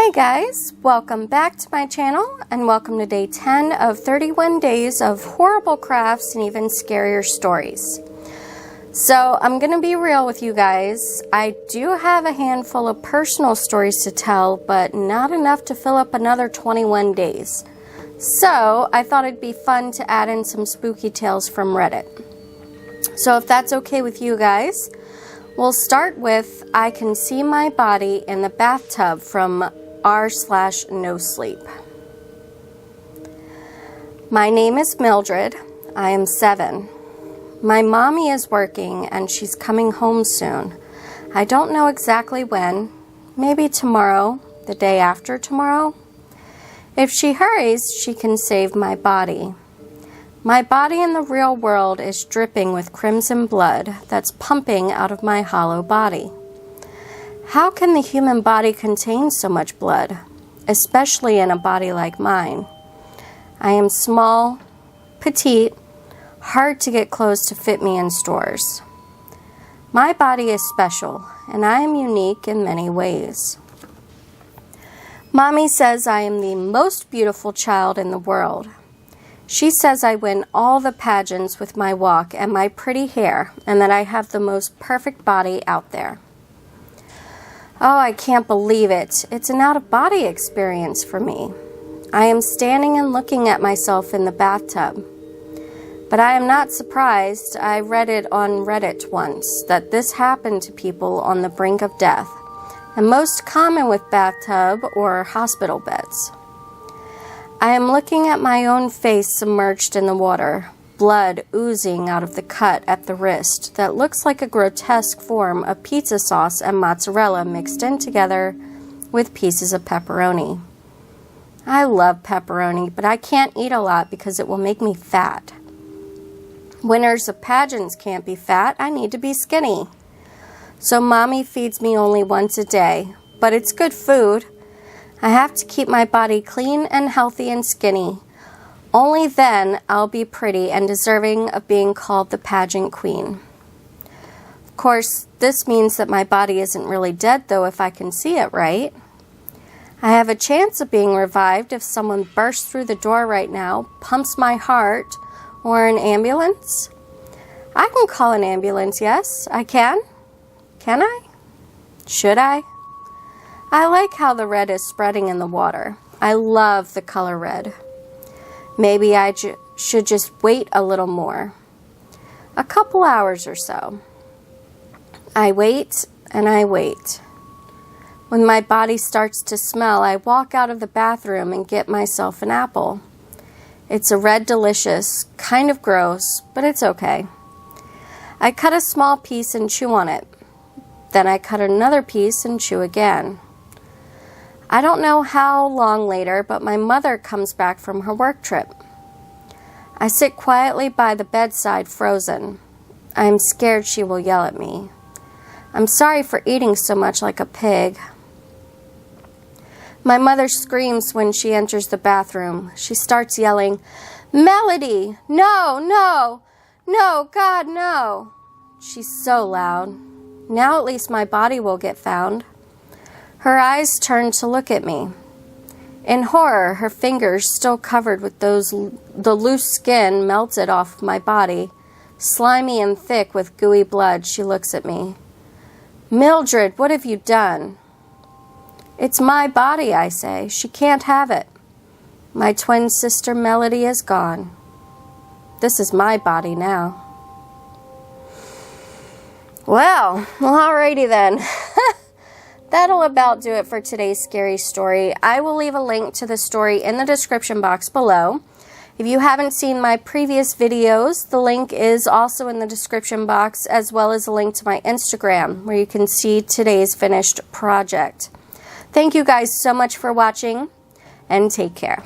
Hi guys, welcome back to my channel and welcome to day 10 of 31 days of horrible crafts and even scarier stories. So I'm going to be real with you guys. I do have a handful of personal stories to tell, but not enough to fill up another 21 days. So I thought it'd be fun to add in some spooky tales from Reddit. So if that's okay with you guys, we'll start with I Can See My Body in the Bathtub from r/no sleep. My name is Mildred. I am 7. My mommy is working and she's coming home soon. I don't know exactly when. Maybe tomorrow, the day after tomorrow. If she hurries, she can save my body. My body in the real world is dripping with crimson blood that's pumping out of my hollow body. How can the human body contain so much blood, especially in a body like mine? I am small, petite, hard to get clothes to fit me in stores. My body is special, and I am unique in many ways. Mommy says I am the most beautiful child in the world. She says I win all the pageants with my walk and my pretty hair, and that I have the most perfect body out there. Oh, I can't believe it. It's an out-of-body experience for me. I am standing and looking at myself in the bathtub. But I am not surprised. I read it on Reddit once, that this happened to people on the brink of death, and most common with bathtub or hospital beds. I am looking at my own face submerged in the water, blood oozing out of the cut at the wrist that looks like a grotesque form of pizza sauce and mozzarella mixed in together with pieces of pepperoni. I love pepperoni, but I can't eat a lot because it will make me fat. Winners of pageants can't be fat. I need to be skinny. So mommy feeds me only once a day, but it's good food. I have to keep my body clean and healthy and skinny. Only then I'll be pretty and deserving of being called the pageant queen. Of course, this means that my body isn't really dead, though, if I can see it, right? I have a chance of being revived if someone bursts through the door right now, pumps my heart, or an ambulance. I can call an ambulance, yes, I can. Can I? Should I? I like how the red is spreading in the water. I love the color red. Maybe I should just wait a little more. A couple hours or so. I wait and I wait. When my body starts to smell, I walk out of the bathroom and get myself an apple. It's a red delicious, kind of gross, but it's okay. I cut a small piece and chew on it. Then I cut another piece and chew again. I don't know how long later, but my mother comes back from her work trip. I sit quietly by the bedside, frozen. I am scared she will yell at me. I'm sorry for eating so much like a pig. My mother screams when she enters the bathroom. She starts yelling, "Melody! No, no! No, God, no!" She's so loud. Now at least my body will get found. Her eyes turn to look at me. In horror, her fingers still covered with the loose skin melted off my body. Slimy and thick with gooey blood, she looks at me. "Mildred, what have you done?" "It's my body," I say. "She can't have it. My twin sister Melody is gone. This is my body now." Well, alrighty then. That'll about do it for today's scary story. I will leave a link to the story in the description box below. If you haven't seen my previous videos, the link is also in the description box, as well as a link to my Instagram, where you can see today's finished project. Thank you guys so much for watching, and take care.